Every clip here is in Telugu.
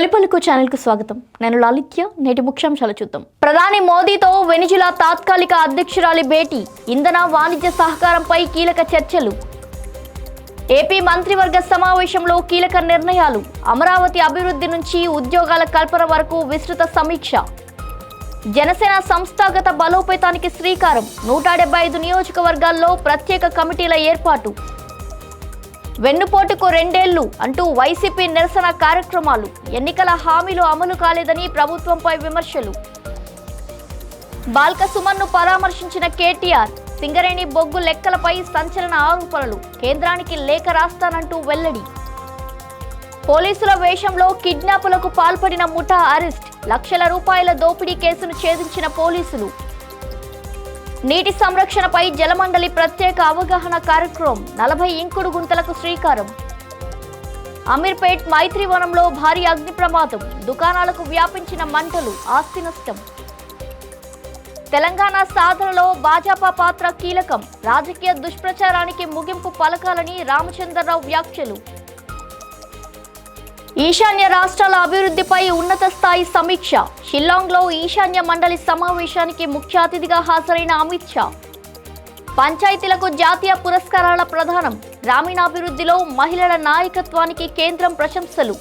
తొలిపలుకు ఛానల్ కు స్వాగతం. నేను లాలిత్య. నేటి ముఖ్యాంశాలు చూద్దాం. ప్రధాని మోదీతో వెనిజులా తాత్కాలిక అధ్యక్షురాలి భేటీ, ఇంధన వాణిజ్య సహకారంపై కీలక చర్చలు. ఏపీ మంత్రివర్గ సమావేశంలో కీలక నిర్ణయాలు. అమరావతి అభివృద్ధి నుంచి ఉద్యోగాల కల్పన వరకు విస్తృత సమీక్ష. జనసేన సంస్థాగత బలోపేతానికి శ్రీకారం. 175 నియోజకవర్గాల్లో ప్రత్యేక కమిటీల ఏర్పాటు. వెన్నుపోటుకు 2 ఏళ్లు అంటూ వైసీపీ నిరసన కార్యక్రమాలు. ఎన్నికల హామీలు అమలు కాలేదని ప్రభుత్వంపై విమర్శలు. బాల్క సుమన్ను పరామర్శించిన కేటీఆర్. సింగరేణి బొగ్గు లెక్కలపై సంచలన ఆరోపణలు. కేంద్రానికి లేఖ రాస్తానంటూ వెల్లడి. పోలీసుల వేషంలో కిడ్నాపులకు పాల్పడిన ముఠా అరెస్ట్. లక్షల రూపాయల దోపిడీ కేసును ఛేదించిన పోలీసులు. నీటి సంరక్షణపై జలమండలి ప్రత్యేక అవగాహన కార్యక్రమం. 40 ఇంకుడు గుంతలకు శ్రీకారం. అమీర్పేట్ మైత్రివనంలో భారీ అగ్ని ప్రమాదం. దుకాణాలకు వ్యాపించిన మంటలు. ఆస్తి నష్టం. తెలంగాణ సాధనలో భాజపా పాత్ర కీలకం. రాజకీయ దుష్ప్రచారానికి ముగింపు పలకాలని రామచంద్రరావు వ్యాఖ్యలు. ఈశాన్య రాష్ట్రాల అభివృద్ధిపై ఉన్నత స్థాయి సమీక్ష. షిల్లాంగ్లో ఈశాన్య మండలి సమావేశానికి ముఖ్య అతిథిగా హాజరైన అమిత్ షా. పంచాయతీలకు జాతీయ పురస్కారాల ప్రదానం. గ్రామీణాభివృద్ధిలో మహిళల నాయకత్వానికి కేంద్రం ప్రశంసలు.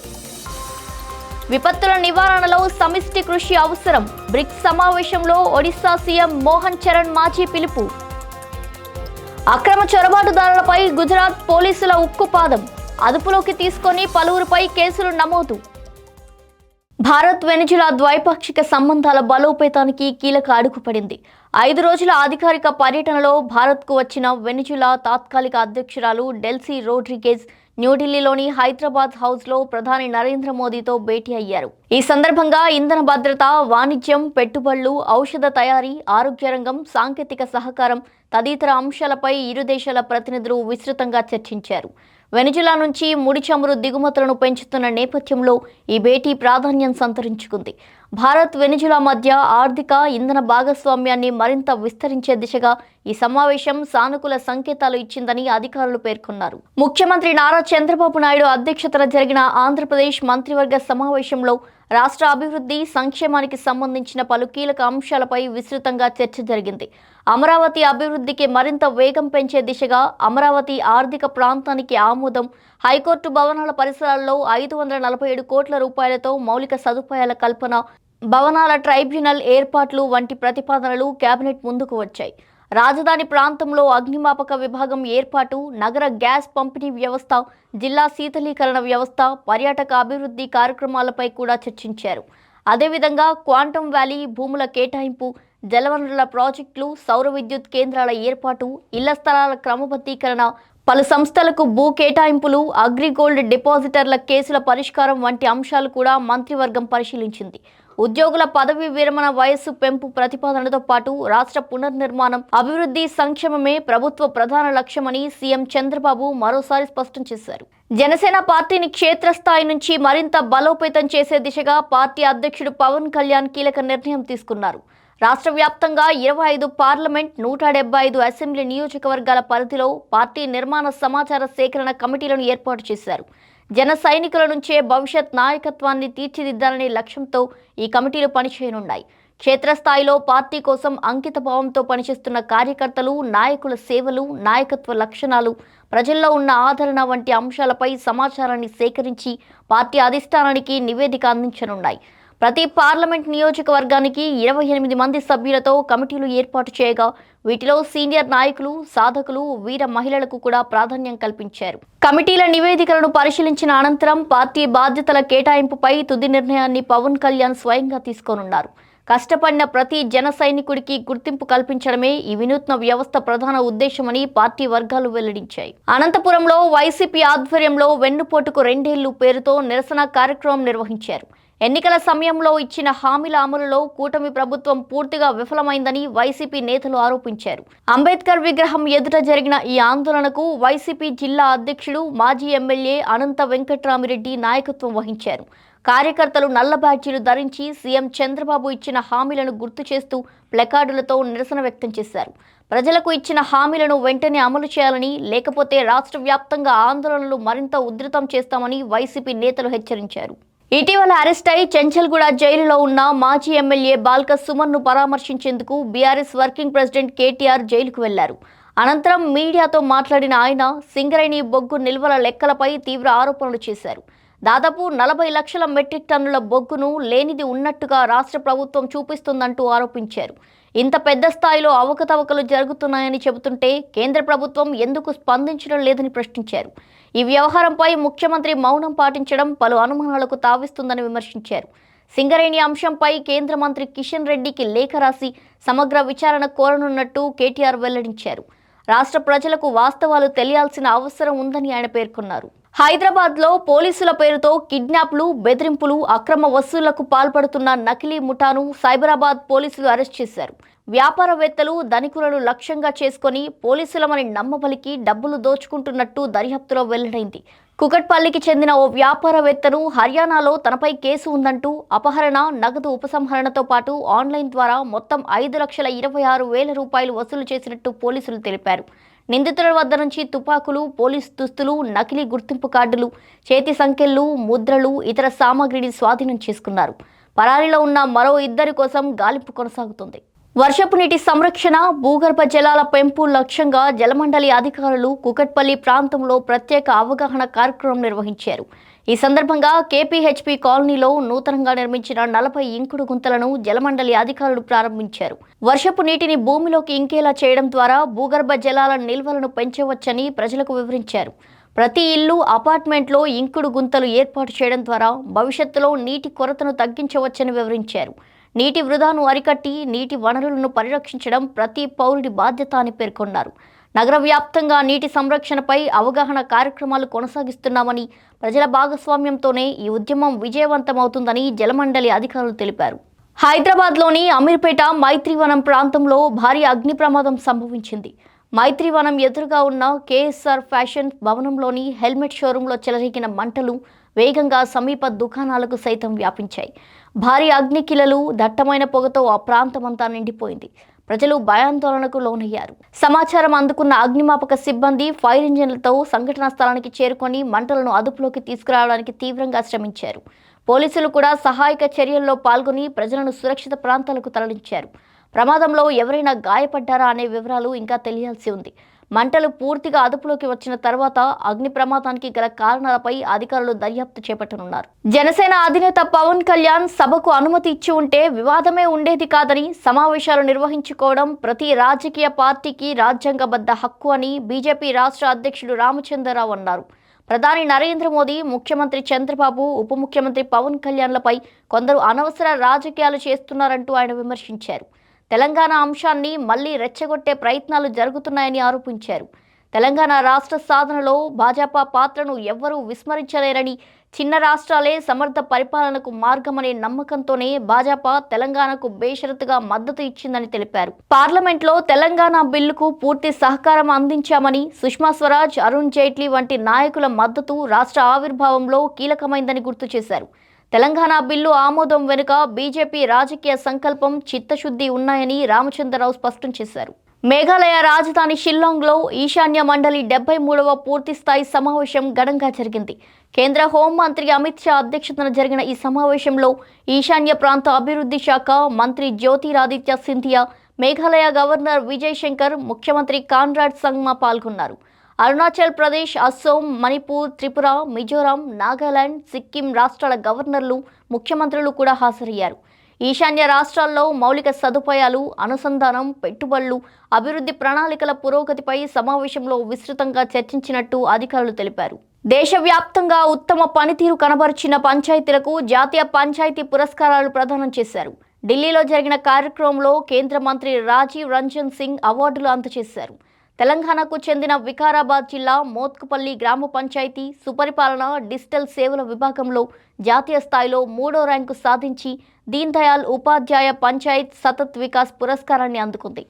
విపత్తుల నివారణలో సమిష్టి కృషి అవసరం. బ్రిక్స్ సమావేశంలో ఒడిశా సీఎం మోహన్ చరణ్ మాజీ పిలుపు. అక్రమ చొరబాటుదారులపై గుజరాత్ పోలీసుల ఉక్కుపాదం. అదుపులోకి తీసుకొని పలువురిపై కేసులు నమోదు. భారత్ వెనిజులా ద్వైపాక్షిక సంబంధాల బలోపేతానికి కీలక అడుగుపడింది. 5 రోజుల అధికారిక పర్యటనలో భారత్కు వచ్చిన వెనిజులా తాత్కాలిక అధ్యక్షురాలు డెల్సీ రోడ్రిగేజ్ న్యూఢిల్లీలోని హైదరాబాద్ హౌస్లో ప్రధాని నరేంద్ర మోదీతో భేటీ అయ్యారు. ఈ సందర్భంగా ఇంధన భద్రత, వాణిజ్యం, పెట్టుబడులు, ఔషధ తయారీ, ఆరోగ్య రంగం, సాంకేతిక సహకారం తదితర అంశాలపై ఇరు దేశాల ప్రతినిధులు విస్తృతంగా చర్చించారు. వెనిజులా నుంచి ముడి చమురు దిగుమతులను పెంచుతున్న నేపథ్యంలో ఈ భేటీ ప్రాధాన్యం సంతరించుకుంది. భారత్ వెనిజులా మధ్య ఆర్థిక, ఇంధన భాగస్వామ్యాన్ని మరింత విస్తరించే దిశగా ఈ సమావేశం సానుకూల సంకేతాలు ఇచ్చిందని అధికారులు పేర్కొన్నారు. ముఖ్యమంత్రి నారా చంద్రబాబు నాయుడు అధ్యక్షతన జరిగిన ఆంధ్రప్రదేశ్ మంత్రివర్గ సమావేశంలో రాష్ట్ర అభివృద్ధి, సంక్షేమానికి సంబంధించిన పలు కీలక అంశాలపై విస్తృతంగా చర్చ జరిగింది. అమరావతి అభివృద్ధికి మరింత వేగం పెంచే దిశగా అమరావతి ఆర్థిక ప్రాంతానికి ఆమోదం, హైకోర్టు భవనాల పరిసరాల్లో 547 కోట్ల రూపాయలతో మౌలిక సదుపాయాల కల్పన, భవనాల ట్రైబ్యునల్ ఏర్పాట్లు వంటి ప్రతిపాదనలు కేబినెట్ ముందుకు వచ్చాయి. రాజధాని ప్రాంతంలో అగ్నిమాపక విభాగం ఏర్పాటు, నగర గ్యాస్ పంపిణీ వ్యవస్థ, జిల్లా శీతలీకరణ వ్యవస్థ, పర్యాటక అభివృద్ధి కార్యక్రమాలపై కూడా చర్చించారు. అదేవిధంగా క్వాంటమ్ వ్యాలీ భూముల కేటాయింపు, జలవనరుల ప్రాజెక్టులు, సౌర విద్యుత్ కేంద్రాల ఏర్పాటు, ఇళ్ల స్థలాల క్రమబద్ధీకరణ, పలు సంస్థలకు భూ కేటాయింపులు, అగ్రిగోల్డ్ డిపాజిటర్ల కేసుల పరిష్కారం వంటి అంశాలు కూడా మంత్రివర్గం పరిశీలించింది. ఉద్యోగుల పదవీ విరమణ వయస్సు పెంపు ప్రతిపాదనతో పాటు రాష్ట్ర పునర్నిర్మాణం, అభివృద్ధి, సంక్షేమమే ప్రభుత్వ ప్రధాన లక్ష్యమని సీఎం చంద్రబాబు మరోసారి స్పష్టం చేశారు. జనసేన పార్టీని క్షేత్రస్థాయి నుంచి మరింత బలోపేతం చేసే దిశగా పార్టీ అధ్యక్షుడు పవన్ కళ్యాణ్ కీలక నిర్ణయం తీసుకున్నారు. రాష్ట్ర వ్యాప్తంగా 25 పార్లమెంట్, 175 అసెంబ్లీ నియోజకవర్గాల పరిధిలో పార్టీ నిర్మాణ సమాచార సేకరణ కమిటీలను ఏర్పాటు చేశారు. జన సైనికుల నుంచే భవిష్యత్ నాయకత్వాన్ని తీర్చిదిద్దాలనే లక్ష్యంతో ఈ కమిటీలు పనిచేయనున్నాయి. క్షేత్రస్థాయిలో పార్టీ కోసం అంకిత భావంతో పనిచేస్తున్న కార్యకర్తలు, నాయకుల సేవలు, నాయకత్వ లక్షణాలు, ప్రజల్లో ఉన్న ఆదరణ వంటి అంశాలపై సమాచారాన్ని సేకరించి పార్టీ అధిష్టానానికి నివేదిక అందించనున్నాయి. ప్రతి పార్లమెంట్ నియోజకవర్గానికి 28 మంది సభ్యులతో కమిటీలు ఏర్పాటు చేయగా వీటిలో సీనియర్ నాయకులు, సాధకులు, వీర మహిళలకు కూడా ప్రాధాన్యం కల్పించారు. కమిటీల నివేదికలను పరిశీలించిన అనంతరం పార్టీ బాధ్యతల కేటాయింపుపై తుది నిర్ణయాన్ని పవన్ కళ్యాణ్ స్వయంగా తీసుకోనున్నారు. కష్టపడిన ప్రతి జన సైనికుడికి గుర్తింపు కల్పించడమే ఈ వినూత్న వ్యవస్థ ప్రధాన ఉద్దేశమని పార్టీ వర్గాలు వెల్లడించాయి. అనంతపురంలో వైసీపీ ఆధ్వర్యంలో వెన్నుపోటుకు 2 ఏళ్లు పేరుతో నిరసన కార్యక్రమం నిర్వహించారు. ఎన్నికల సమయంలో ఇచ్చిన హామీల అమలులో కూటమి ప్రభుత్వం పూర్తిగా విఫలమైందని వైసీపీ నేతలు ఆరోపించారు. అంబేద్కర్ విగ్రహం ఎదుట జరిగిన ఈ ఆందోళనకు వైసీపీ జిల్లా అధ్యక్షుడు, మాజీ ఎమ్మెల్యే అనంత వెంకట్రామిరెడ్డి నాయకత్వం వహించారు. కార్యకర్తలు నల్ల బ్యాడ్జీలు ధరించి సీఎం చంద్రబాబు ఇచ్చిన హామీలను గుర్తు చేస్తూ ప్లకార్డులతో నిరసన వ్యక్తం చేశారు. ప్రజలకు ఇచ్చిన హామీలను వెంటనే అమలు చేయాలని, లేకపోతే రాష్ట్ర వ్యాప్తంగా ఆందోళనలు మరింత ఉధృతం చేస్తామని వైసీపీ నేతలు హెచ్చరించారు. ఇటీవల అరెస్ట్ అయి చెంచల్గూడ జైలులో ఉన్న మాజీ ఎమ్మెల్యే బాల్క సుమన్ను పరామర్శించేందుకు బీఆర్ఎస్ వర్కింగ్ ప్రెసిడెంట్ కేటీఆర్ జైలుకు వెళ్లారు. అనంతరం మీడియాతో మాట్లాడిన ఆయన సింగరేణి బొగ్గు నిల్వల లెక్కలపై తీవ్ర ఆరోపణలు చేశారు. దాదాపు 40 లక్షల మెట్రిక్ టన్నుల బొగ్గును లేనిది ఉన్నట్టుగా రాష్ట్ర ప్రభుత్వం చూపిస్తుందంటూ ఆరోపించారు. ఇంత పెద్ద స్థాయిలో అవకతవకలు జరుగుతున్నాయని చెబుతుంటే కేంద్ర ప్రభుత్వం ఎందుకు స్పందించడం లేదని ప్రశ్నించారు. ఈ వ్యవహారంపై ముఖ్యమంత్రి మౌనం పాటించడం పలు అనుమానాలకు తావిస్తుందని విమర్శించారు. సింగరేణి అంశంపై కేంద్ర మంత్రి కిషన్ రెడ్డికి లేఖ రాసి సమగ్ర విచారణ కోరనున్నట్టు కేటీఆర్ వెల్లడించారు. రాష్ట్ర ప్రజలకు వాస్తవాలు తెలియాల్సిన అవసరం ఉందని ఆయన పేర్కొన్నారు. హైదరాబాద్లో పోలీసుల పేరుతో కిడ్నాప్లు, బెదిరింపులు, అక్రమ వసూళ్లకు పాల్పడుతున్న నకిలీ ముఠాను సైబరాబాద్ పోలీసులు అరెస్ట్ చేశారు. వ్యాపారవేత్తలు, ధనికులను లక్ష్యంగా చేసుకుని పోలీసులమని నమ్మబలికి డబ్బులు దోచుకుంటున్నట్టు దర్యాప్తులో వెల్లడైంది. కుకట్పల్లికి చెందిన ఓ వ్యాపారవేత్తను హర్యానాలో తనపై కేసు ఉందంటూ అపహరణ, నగదు ఉపసంహరణతో పాటు ఆన్లైన్ ద్వారా మొత్తం 5,26,000 రూపాయలు వసూలు చేసినట్టు పోలీసులు తెలిపారు. నిందితుల వద్ద నుంచి తుపాకులు, పోలీసు దుస్తులు, నకిలీ గుర్తింపు కార్డులు, చేతి సంకెళ్లు, ముద్రలు, ఇతర సామాగ్రిని స్వాధీనం చేసుకున్నారు. పరారీలో ఉన్న మరో 2 కోసం గాలింపు కొనసాగుతుంది. వర్షపు నీటి సంరక్షణ, భూగర్భ జలాల పెంపు లక్ష్యంగా జలమండలి అధికారులు కుకట్పల్లి ప్రాంతంలో ప్రత్యేక అవగాహన కార్యక్రమం నిర్వహించారు. ఈ సందర్భంగా కేపీహెచ్పీ కాలనీలో నూతనంగా నిర్మించిన 40 ఇంకుడు గుంతలను జలమండలి అధికారులు ప్రారంభించారు. వర్షపు నీటిని భూమిలోకి ఇంకేలా చేయడం ద్వారా భూగర్భ జలాల నిల్వలను పెంచవచ్చని ప్రజలకు వివరించారు. ప్రతి ఇల్లు, అపార్ట్మెంట్లో ఇంకుడు గుంతలు ఏర్పాటు చేయడం ద్వారా భవిష్యత్తులో నీటి కొరతను తగ్గించవచ్చని వివరించారు. నీటి వృధాను అరికట్టి నీటి వనరులను పరిరక్షించడం ప్రతి పౌరుడి బాధ్యత అని పేర్కొన్నారు. నగర వ్యాప్తంగా నీటి సంరక్షణపై అవగాహన కార్యక్రమాలు కొనసాగిస్తున్నామని, ప్రజల భాగస్వామ్యంతోనే ఈ ఉద్యమం విజయవంతమవుతుందని జలమండలి అధికారులు తెలిపారు. హైదరాబాద్లోని అమీర్పేట మైత్రివనం ప్రాంతంలో భారీ అగ్ని ప్రమాదం సంభవించింది. మైత్రివనం ఎదురుగా ఉన్న కేఎస్ఆర్ ఫ్యాషన్ భవనంలోని హెల్మెట్ షోరూంలో చెలరేగిన మంటలు వేగంగా సమీప దుకాణాలకు సైతం వ్యాపించాయి. భారీ అగ్నికిలలు, దట్టమైన పొగతో ఆ ప్రాంతమంతా నిండిపోయింది. ప్రజలు భయాందోళనకు లోనయ్యారు. సమాచారం అందుకున్న అగ్నిమాపక సిబ్బంది ఫైర్ ఇంజిన్లతో సంఘటనా స్థలానికి చేరుకొని మంటలను అదుపులోకి తీసుకురావడానికి తీవ్రంగా శ్రమించారు. పోలీసులు కూడా సహాయక చర్యల్లో పాల్గొని ప్రజలను సురక్షిత ప్రాంతాలకు తరలించారు. ప్రమాదంలో ఎవరైనా గాయపడ్డారా అనే వివరాలు ఇంకా తెలియాల్సి ఉంది. మంటలు పూర్తిగా అదుపులోకి వచ్చిన తర్వాత అగ్ని ప్రమాదానికి గల కారణాలపై అధికారులు దర్యాప్తు చేపట్టనున్నారు. జనసేన అధినేత పవన్ కళ్యాణ్ సభకు అనుమతి ఇచ్చి ఉంటే వివాదమే ఉండేది కాదని, సమావేశాలు నిర్వహించుకోవడం ప్రతి రాజకీయ పార్టీకి రాజ్యాంగబద్ధ హక్కు అని బీజేపీ రాష్ట్ర అధ్యక్షుడు రామచంద్రరావు అన్నారు. ప్రధాని నరేంద్ర మోదీ, ముఖ్యమంత్రి చంద్రబాబు, ఉప ముఖ్యమంత్రి పవన్ కళ్యాణ్లపై కొందరు అనవసర రాజకీయాలు చేస్తున్నారంటూ ఆయన విమర్శించారు. తెలంగాణ అంశాన్ని మళ్లీ రెచ్చగొట్టే ప్రయత్నాలు జరుగుతున్నాయని ఆరోపించారు. తెలంగాణ రాష్ట్ర సాధనలో భాజపా పాత్రను ఎవ్వరూ విస్మరించలేరని, చిన్న రాష్ట్రాలే సమర్థ పరిపాలనకు మార్గమనే నమ్మకంతోనే భాజపా తెలంగాణకు బేషరతుగా మద్దతు ఇచ్చిందని తెలిపారు. పార్లమెంట్లో తెలంగాణ బిల్లుకు పూర్తి సహకారం అందించామని, సుష్మా స్వరాజ్, అరుణ్ జైట్లీ వంటి నాయకుల మద్దతు రాష్ట్ర ఆవిర్భావంలో కీలకమైందని గుర్తు చేశారు. తెలంగాణ బిల్లు ఆమోదం వెనుక బీజేపీ రాజకీయ సంకల్పం, చిత్తశుద్ధి ఉన్నాయని రామచంద్రరావు స్పష్టం చేశారు. మేఘాలయ రాజధాని షిల్లాంగ్లో ఈశాన్య మండలి 73వ పూర్తిస్థాయి సమావేశం ఘనంగా జరిగింది. కేంద్ర హోంమంత్రి అమిత్ షా అధ్యక్షతన జరిగిన ఈ సమావేశంలో ఈశాన్య ప్రాంత అభివృద్ధి శాఖ మంత్రి జ్యోతిరాదిత్య సింధియా, మేఘాలయ గవర్నర్ విజయ్ శంకర్, ముఖ్యమంత్రి కాన్రాడ్ సంగ్మా పాల్గొన్నారు. అరుణాచల్ ప్రదేశ్, అస్సోం, మణిపూర్, త్రిపుర, మిజోరాం, నాగాలాండ్, సిక్కిం రాష్ట్రాల గవర్నర్లు, ముఖ్యమంత్రులు కూడా హాజరయ్యారు. ఈశాన్య రాష్ట్రాల్లో మౌలిక సదుపాయాలు, అనుసంధానం, పెట్టుబడులు, అభివృద్ధి ప్రణాళికల పురోగతిపై సమావేశంలో విస్తృతంగా చర్చించినట్టు అధికారులు తెలిపారు. దేశవ్యాప్తంగా ఉత్తమ పనితీరు కనబరిచిన పంచాయతీలకు జాతీయ పంచాయతీ పురస్కారాలు ప్రదానం చేశారు. ఢిల్లీలో జరిగిన కార్యక్రమంలో కేంద్ర మంత్రి రాజీవ్ రంజన్ సింగ్ అవార్డులు అందజేశారు. తెలంగాణకు చెందిన వికారాబాద్ జిల్లా మోత్కుపల్లి గ్రామ పంచాయతీ సుపరిపాలన, డిజిటల్ సేవల విభాగంలో జాతీయ స్థాయిలో 3వ ర్యాంకు సాధించి దీన్ దయాళ్ ఉపాధ్యాయ పంచాయత్ సతత్ వికాస్ పురస్కారాన్ని అందుకుంది.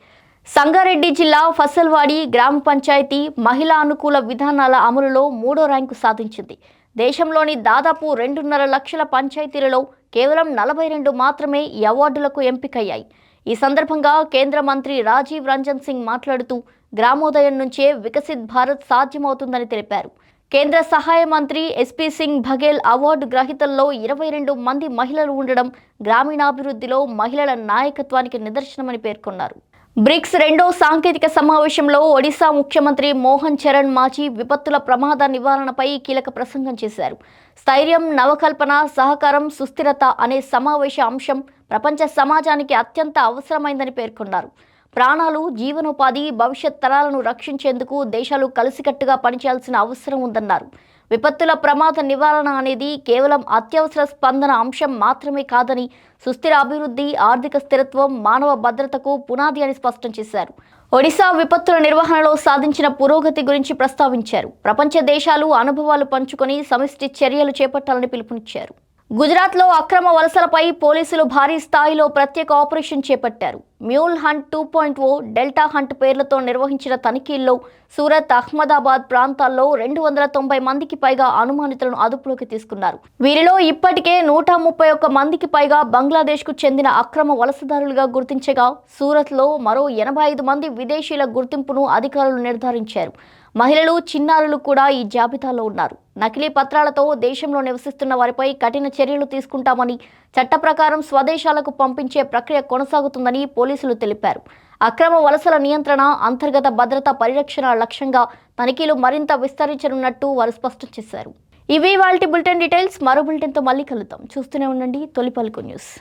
సంగారెడ్డి జిల్లా ఫసల్వాడి గ్రామ పంచాయతీ మహిళా అనుకూల విధానాల అమలులో 3వ ర్యాంకు సాధించింది. దేశంలోని దాదాపు 2.5 లక్షల పంచాయతీలలో కేవలం 42 మాత్రమే ఈ అవార్డులకు ఎంపికయ్యాయి. ఈ సందర్భంగా కేంద్ర మంత్రి రాజీవ్ రంజన్ సింగ్ మాట్లాడుతూ గ్రామోదయం నుంచే వికసిత్ భారత్ సాధ్యమవుతుందని తెలిపారు. కేంద్ర సహాయ మంత్రి ఎస్పీ సింగ్ బఘేల్ అవార్డు గ్రహీతల్లో 22 మంది మహిళలు ఉండడం గ్రామీణాభివృద్ధిలో మహిళల నాయకత్వానికి నిదర్శనమని పేర్కొన్నారు. బ్రిక్స్ రెండో సాంకేతిక సమావేశంలో ఒడిశా ముఖ్యమంత్రి మోహన్ చరణ్ మాజీ విపత్తుల ప్రమాద నివారణపై కీలక ప్రసంగం చేశారు. స్థైర్యం, నవకల్పన, సహకారం, సుస్థిరత అనే సమావేశ అంశం ప్రపంచ సమాజానికి అత్యంత అవసరమైందని పేర్కొన్నారు. ప్రాణాలు, జీవనోపాధి, భవిష్యత్ తరాలను రక్షించేందుకు దేశాలు కలిసికట్టుగా పనిచేయాల్సిన అవసరం ఉందన్నారు. విపత్తుల ప్రమాద నివారణ అనేది కేవలం అత్యవసర స్పందన అంశం మాత్రమే కాదని, సుస్థిర అభివృద్ధి, ఆర్థిక స్థిరత్వం, మానవ భద్రతకు పునాది అని స్పష్టం చేశారు. ఒడిశా విపత్తుల నిర్వహణలో సాధించిన పురోగతి గురించి ప్రస్తావించారు. ప్రపంచ దేశాలు అనుభవాలు పంచుకొని సమిష్టి చర్యలు చేపట్టాలని పిలుపునిచ్చారు. గుజరాత్లో అక్రమ వలసలపై పోలీసులు భారీ స్థాయిలో ప్రత్యేక ఆపరేషన్ చేపట్టారు. మ్యూల్ హంట్ 2.0, డెల్టా హంట్ పేర్లతో నిర్వహించిన తనిఖీల్లో సూరత్, అహ్మదాబాద్ ప్రాంతాల్లో 290 మందికి పైగా అనుమానితులను అదుపులోకి తీసుకున్నారు. వీరిలో ఇప్పటికే 131 మందికి పైగా బంగ్లాదేశ్కు చెందిన అక్రమ వలసదారులుగా గుర్తించగా, సూరత్లో మరో 85 మంది విదేశీయుల గుర్తింపును అధికారులు నిర్ధారించారు. మహిళలు, చిన్నారులు కూడా ఈ జాబితాలో ఉన్నారు. నకిలీ పత్రాలతో దేశంలో నివసిస్తున్న వారిపై కఠిన చర్యలు తీసుకుంటామని, చట్ట ప్రకారం స్వదేశాలకు పంపించే ప్రక్రియ కొనసాగుతుందని పోలీసులు తెలిపారు. అక్రమ వలసల నియంత్రణ, అంతర్గత భద్రతా పరిరక్షణ లక్ష్యంగా తనిఖీలు మరింత విస్తరించనున్నట్టు వారు స్పష్టం చేశారు. ఇవి ఇవాల్టి బులెటిన్ డీటెయిల్స్. మరో బులెటిన్తో మళ్ళీ కలుద్దాం. చూస్తూనే ఉండండి తొలి పలుకు న్యూస్.